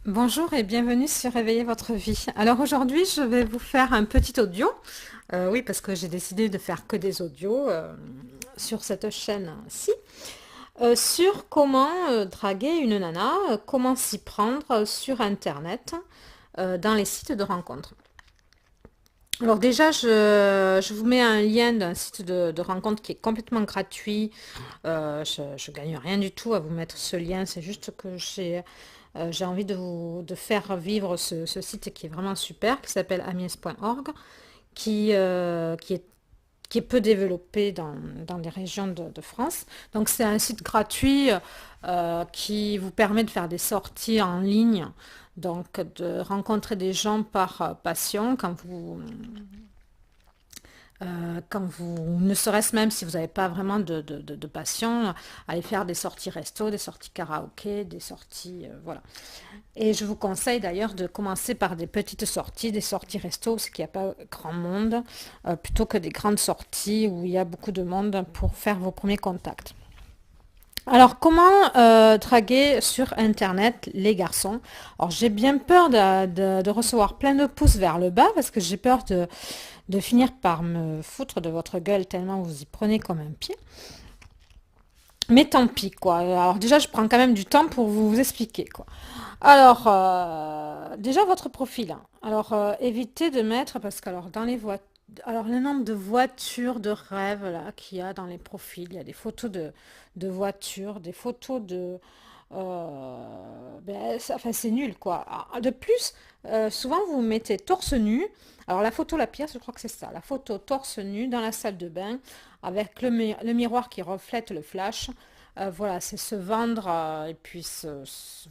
Bonjour et bienvenue sur Réveiller votre vie. Alors aujourd'hui, je vais vous faire un petit audio. Oui, parce que j'ai décidé de faire que des audios sur cette chaîne-ci. Sur comment draguer une nana, comment s'y prendre sur Internet, dans les sites de rencontres. Alors déjà, je vous mets un lien d'un site de rencontre qui est complètement gratuit. Je gagne rien du tout à vous mettre ce lien, c'est juste que j'ai envie de faire vivre ce site qui est vraiment super, qui s'appelle amies.org, qui est qui est peu développé dans les régions de France. Donc c'est un site gratuit qui vous permet de faire des sorties en ligne, donc de rencontrer des gens par passion quand vous, ne serait-ce même si vous n'avez pas vraiment de passion, aller faire des sorties resto, des sorties karaoké, des sorties, voilà. Et je vous conseille d'ailleurs de commencer par des petites sorties, des sorties resto, parce qu'il n'y a pas grand monde, plutôt que des grandes sorties où il y a beaucoup de monde pour faire vos premiers contacts. Alors, comment draguer sur Internet les garçons? Alors, j'ai bien peur de recevoir plein de pouces vers le bas parce que j'ai peur de finir par me foutre de votre gueule tellement vous y prenez comme un pied. Mais tant pis, quoi. Alors déjà, je prends quand même du temps pour vous expliquer, quoi. Alors, déjà votre profil, hein. Alors, évitez de mettre, parce que alors dans les voitures, alors le nombre de voitures de rêve là qu'il y a dans les profils, il y a des photos de voitures, des photos de, enfin c'est nul quoi. Ah, de plus, souvent vous mettez torse nu. Alors la photo la pire, je crois que c'est ça, la photo torse nu dans la salle de bain avec le miroir qui reflète le flash. Voilà, c'est se vendre et puis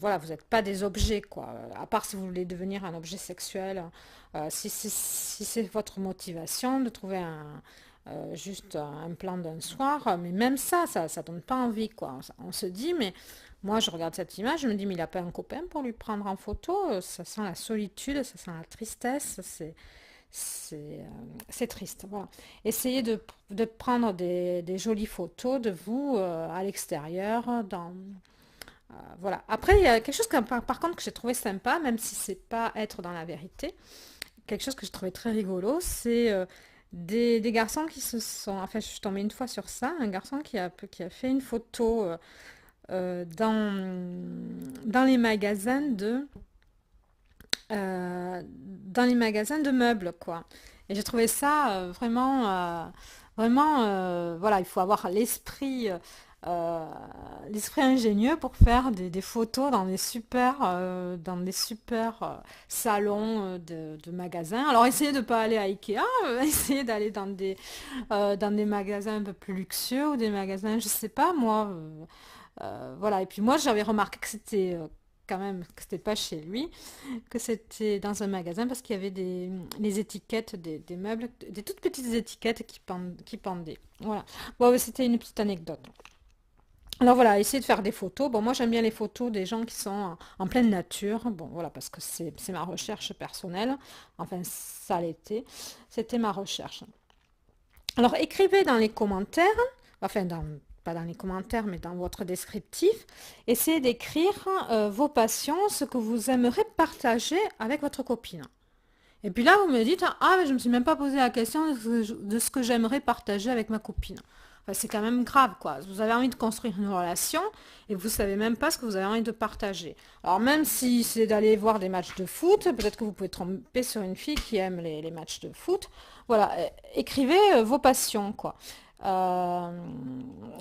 voilà, vous n'êtes pas des objets quoi. À part si vous voulez devenir un objet sexuel, si c'est votre motivation de trouver juste un plan d'un soir, mais même ça donne pas envie quoi. On se dit, mais moi je regarde cette image, je me dis, mais il n'a pas un copain pour lui prendre en photo. Ça sent la solitude, ça sent la tristesse, c'est c'est triste. Voilà. Essayez de prendre des jolies photos de vous à l'extérieur. Voilà. Après, il y a quelque chose par contre que j'ai trouvé sympa, même si c'est pas être dans la vérité. Quelque chose que j'ai trouvé très rigolo, c'est des garçons qui se sont... Enfin, je suis tombée une fois sur ça, un garçon qui a fait une photo dans les magasins dans les magasins de meubles, quoi. Et j'ai trouvé ça vraiment, voilà, il faut avoir euh, l'esprit ingénieux pour faire des photos dans des super salons de magasins. Alors essayez de ne pas aller à Ikea, essayez d'aller dans des magasins un peu plus luxueux ou des magasins, je sais pas moi. Voilà, et puis moi j'avais remarqué que c'était quand même, que c'était pas chez lui, que c'était dans un magasin parce qu'il y avait les étiquettes des meubles, des toutes petites étiquettes qui pendaient. Voilà. Bon, c'était une petite anecdote. Alors voilà, essayez de faire des photos. Bon, moi j'aime bien les photos des gens qui sont en pleine nature. Bon, voilà, parce que c'est ma recherche personnelle. Enfin, ça l'était. C'était ma recherche. Alors écrivez dans les commentaires, enfin pas dans les commentaires, mais dans votre descriptif, essayez d'écrire vos passions, ce que vous aimeriez partager avec votre copine. Et puis là, vous me dites, ah, mais je ne me suis même pas posé la question de ce que j'aimerais partager avec ma copine. Enfin, c'est quand même grave, quoi. Vous avez envie de construire une relation et vous savez même pas ce que vous avez envie de partager. Alors même si c'est d'aller voir des matchs de foot, peut-être que vous pouvez tomber sur une fille qui aime les matchs de foot. Voilà, écrivez vos passions, quoi. Euh,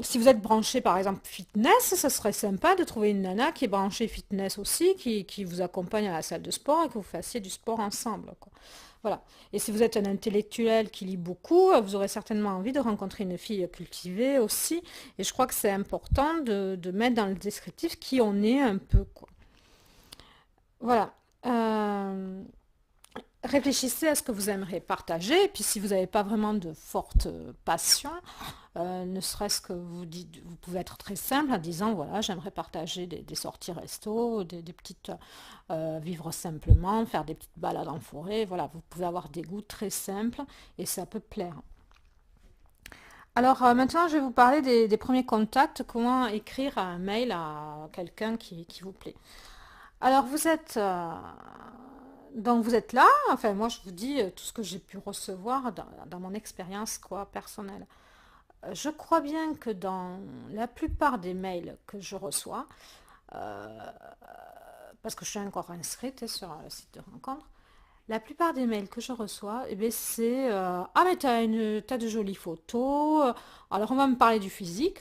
Si vous êtes branché par exemple fitness, ça serait sympa de trouver une nana qui est branchée fitness aussi, qui vous accompagne à la salle de sport et que vous fassiez du sport ensemble, quoi. Voilà. Et si vous êtes un intellectuel qui lit beaucoup, vous aurez certainement envie de rencontrer une fille cultivée aussi. Et je crois que c'est important de mettre dans le descriptif qui on est un peu, quoi. Voilà. Réfléchissez à ce que vous aimeriez partager, et puis si vous n'avez pas vraiment de forte passion, ne serait-ce que vous dites, vous pouvez être très simple en disant, voilà, j'aimerais partager des sorties resto, des petites, vivre simplement, faire des petites balades en forêt, voilà, vous pouvez avoir des goûts très simples et ça peut plaire. Alors maintenant, je vais vous parler des premiers contacts, comment écrire un mail à quelqu'un qui vous plaît. Alors donc vous êtes là, enfin moi je vous dis tout ce que j'ai pu recevoir dans mon expérience quoi, personnelle. Je crois bien que dans la plupart des mails que je reçois, euh, parce que je suis encore inscrite sur le site de rencontre, la plupart des mails que je reçois, eh bien, c'est ah mais t'as de jolies photos, alors on va me parler du physique.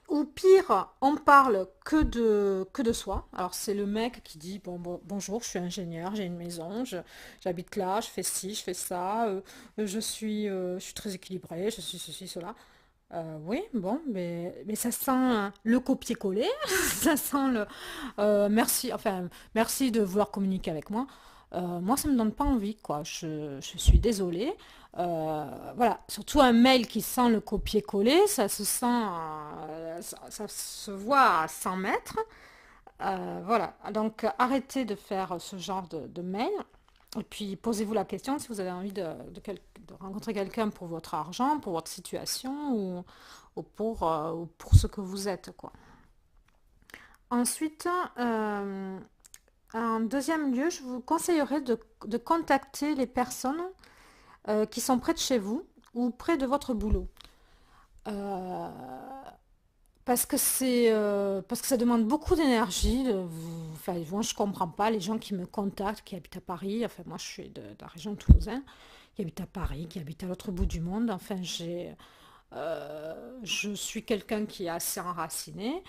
Ou pire, on parle que de soi. Alors c'est le mec qui dit bonjour, je suis ingénieur, j'ai une maison, j'habite là, je fais ci, je fais ça, je suis très équilibré, je suis ceci, cela. Oui, bon, mais ça sent le copier-coller, ça sent le merci, enfin merci de vouloir communiquer avec moi. Moi, ça me donne pas envie, quoi. Je suis désolée. Voilà, surtout un mail qui sent le copier-coller, ça se sent, ça se voit à 100 mètres. Voilà, donc arrêtez de faire ce genre de mail. Et puis posez-vous la question si vous avez envie de rencontrer quelqu'un pour votre argent, pour votre situation ou pour ce que vous êtes, quoi. Ensuite, en deuxième lieu, je vous conseillerais de contacter les personnes qui sont près de chez vous ou près de votre boulot. Euh, parce que ça demande beaucoup d'énergie. Enfin, moi, je comprends pas les gens qui me contactent, qui habitent à Paris. Enfin, moi, je suis de la région de Toulousain, qui habitent à Paris, qui habitent à l'autre bout du monde. Enfin, je suis quelqu'un qui est assez enraciné,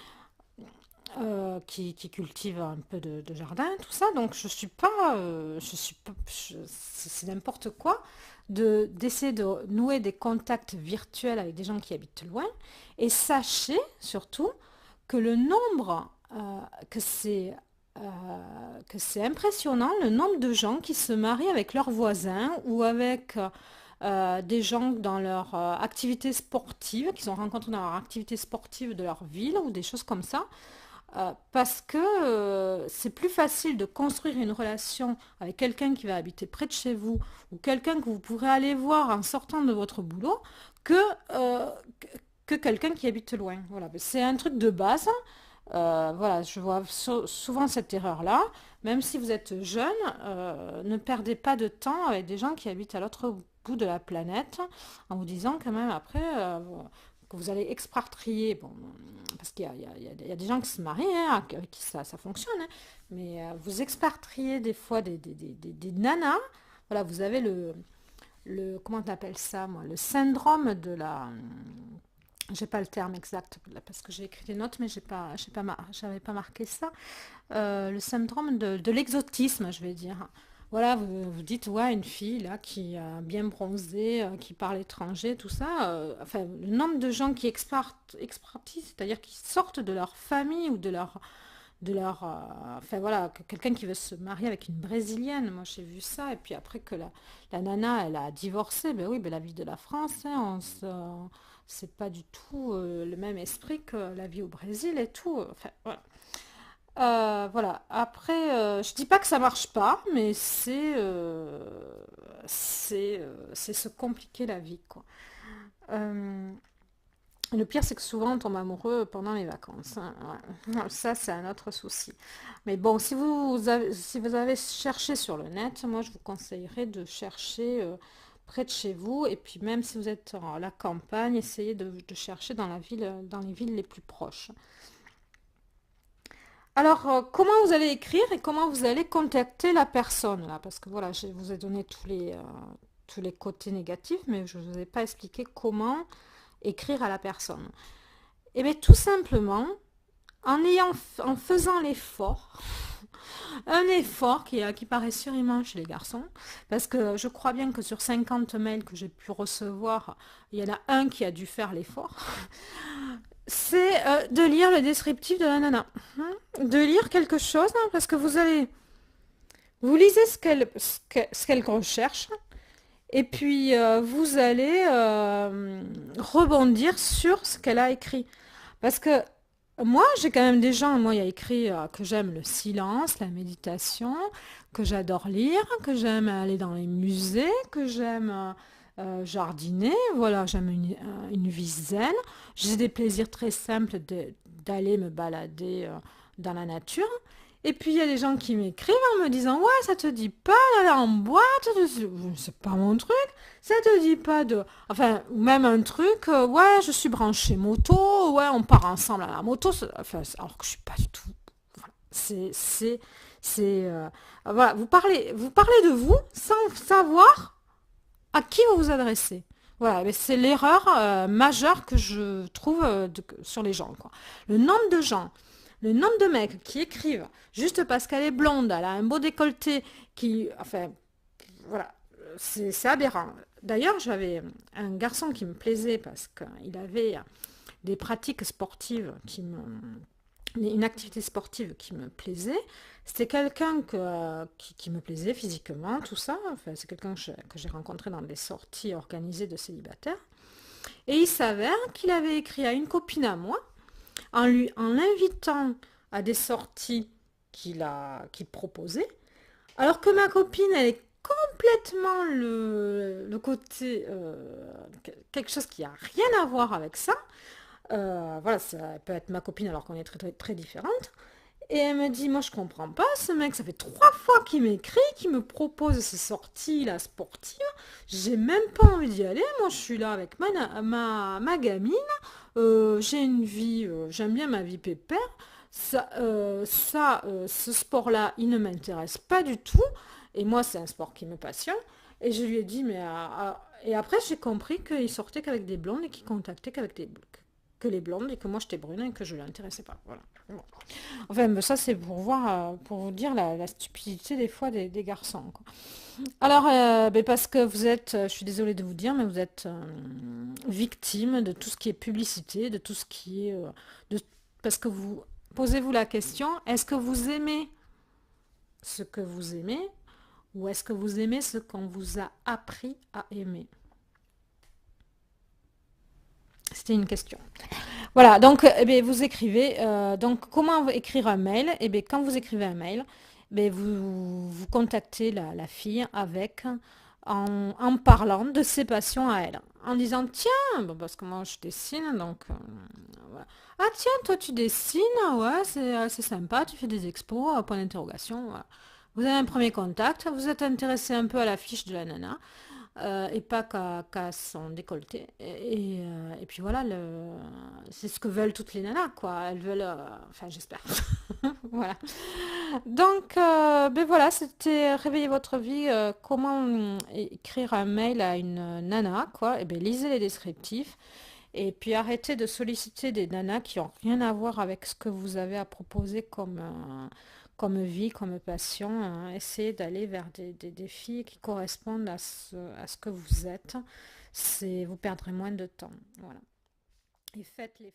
qui cultive un peu de jardin, tout ça. Donc je suis pas, c'est n'importe quoi d'essayer de nouer des contacts virtuels avec des gens qui habitent loin. Et sachez surtout que le nombre, que c'est impressionnant, le nombre de gens qui se marient avec leurs voisins ou avec des gens dans leur activité sportive, qu'ils ont rencontrés dans leur activité sportive de leur ville ou des choses comme ça. Parce que c'est plus facile de construire une relation avec quelqu'un qui va habiter près de chez vous ou quelqu'un que vous pourrez aller voir en sortant de votre boulot que, euh, que que quelqu'un qui habite loin. Voilà, c'est un truc de base. Voilà, je vois souvent cette erreur-là. Même si vous êtes jeune, ne perdez pas de temps avec des gens qui habitent à l'autre bout de la planète en vous disant quand même après que vous allez expatrier. Bon, parce qu'il y a des gens qui se marient, hein, avec qui ça fonctionne, hein, mais vous expatriez des fois des nanas. Voilà, vous avez comment on appelle ça, moi, le syndrome de la j'ai pas le terme exact parce que j'ai écrit des notes, mais j'avais pas marqué ça. Le syndrome de l'exotisme, je vais dire. Voilà, vous dites, ouais, une fille là qui a bien bronzé, qui parle étranger, tout ça. Enfin, le nombre de gens qui expatrient, c'est-à-dire qui sortent de leur famille ou enfin voilà, quelqu'un qui veut se marier avec une brésilienne, moi j'ai vu ça, et puis après que la nana elle a divorcé, ben oui, ben la vie de la France, hein, c'est pas du tout le même esprit que la vie au Brésil et tout. Enfin, voilà. Voilà. Après, je dis pas que ça marche pas, mais c'est se compliquer la vie, quoi. Euh, le pire, c'est que souvent on tombe amoureux pendant les vacances, hein, ouais. Ça, c'est un autre souci. Mais bon, si vous avez cherché sur le net, moi, je vous conseillerais de chercher près de chez vous. Et puis, même si vous êtes à la campagne, essayez de chercher dans la ville, dans les villes les plus proches. Alors, comment vous allez écrire et comment vous allez contacter la personne là? Parce que voilà, je vous ai donné tous les côtés négatifs, mais je ne vous ai pas expliqué comment écrire à la personne. Et bien tout simplement, en faisant l'effort, un effort qui paraît surhumain chez les garçons, parce que je crois bien que sur 50 mails que j'ai pu recevoir, il y en a un qui a dû faire l'effort, c'est de lire le descriptif de la nana. De lire quelque chose, hein, parce que vous lisez ce qu'elle recherche, et puis vous allez rebondir sur ce qu'elle a écrit. Parce que moi, j'ai quand même des gens, moi, il y a écrit que j'aime le silence, la méditation, que j'adore lire, que j'aime aller dans les musées, que j'aime jardiner, voilà, j'aime une vie zen. J'ai des plaisirs très simples d'aller me balader dans la nature. Et puis il y a des gens qui m'écrivent en me disant ouais ça te dit pas d'aller en boîte, c'est pas mon truc, ça te dit pas de, enfin ou même un truc ouais je suis branché moto, ouais on part ensemble à la moto, enfin alors que je suis pas du tout, voilà. C'est voilà vous parlez de vous sans savoir à qui vous vous adressez. Voilà, mais c'est l'erreur majeure que je trouve sur les gens, quoi. Le nombre de gens, le nombre de mecs qui écrivent juste parce qu'elle est blonde, elle a un beau décolleté, enfin, voilà, c'est aberrant. D'ailleurs, j'avais un garçon qui me plaisait parce qu'il avait des pratiques sportives une activité sportive qui me plaisait. C'était quelqu'un qui me plaisait physiquement, tout ça. Enfin, c'est quelqu'un que j'ai rencontré dans des sorties organisées de célibataires. Et il s'avère qu'il avait écrit à une copine à moi en l'invitant à des sorties qu'il proposait. Alors que ma copine, elle est complètement le côté quelque chose qui a rien à voir avec ça. Voilà, ça peut être ma copine alors qu'on est très, très, très différentes. Et elle me dit, moi je comprends pas, ce mec, ça fait 3 fois qu'il m'écrit, qu'il me propose ces sorties là sportives. J'ai même pas envie d'y aller. Moi je suis là avec ma gamine. J'ai une vie, j'aime bien ma vie pépère. Ce sport-là, il ne m'intéresse pas du tout. Et moi, c'est un sport qui me passionne. Et je lui ai dit, et après, j'ai compris qu'il sortait qu'avec des blondes et qu'il contactait que les blondes et que moi, j'étais brune et que je ne l'intéressais pas. Voilà. Bon. Enfin, mais ça, c'est pour voir, pour vous dire la stupidité des fois des garçons, quoi. Alors, ben parce que vous êtes, je suis désolée de vous dire, mais vous êtes victime de tout ce qui est publicité, de tout ce qui est... parce que vous posez-vous la question, est-ce que vous aimez ce que vous aimez ou est-ce que vous aimez ce qu'on vous a appris à aimer? C'était une question. Voilà, donc eh bien, vous écrivez. Donc, comment écrire un mail? Eh bien, quand vous écrivez un mail, vous contactez la fille en parlant de ses passions à elle. En disant, tiens, bon, parce que moi je dessine, donc voilà. Ah tiens, toi tu dessines, ouais, c'est sympa, tu fais des expos, point d'interrogation. Voilà. Vous avez un premier contact, vous êtes intéressé un peu à la fiche de la nana et pas qu'à son décolleté. Et puis voilà, c'est ce que veulent toutes les nanas, quoi. Elles veulent, enfin j'espère. Voilà. Donc, ben voilà, c'était réveiller votre vie. Comment écrire un mail à une nana, quoi. Et ben lisez les descriptifs. Et puis arrêtez de solliciter des nanas qui n'ont rien à voir avec ce que vous avez à proposer comme vie, comme passion. Hein. Essayez d'aller vers des filles qui correspondent à ce que vous êtes. Vous perdrez moins de temps. Voilà. Et faites les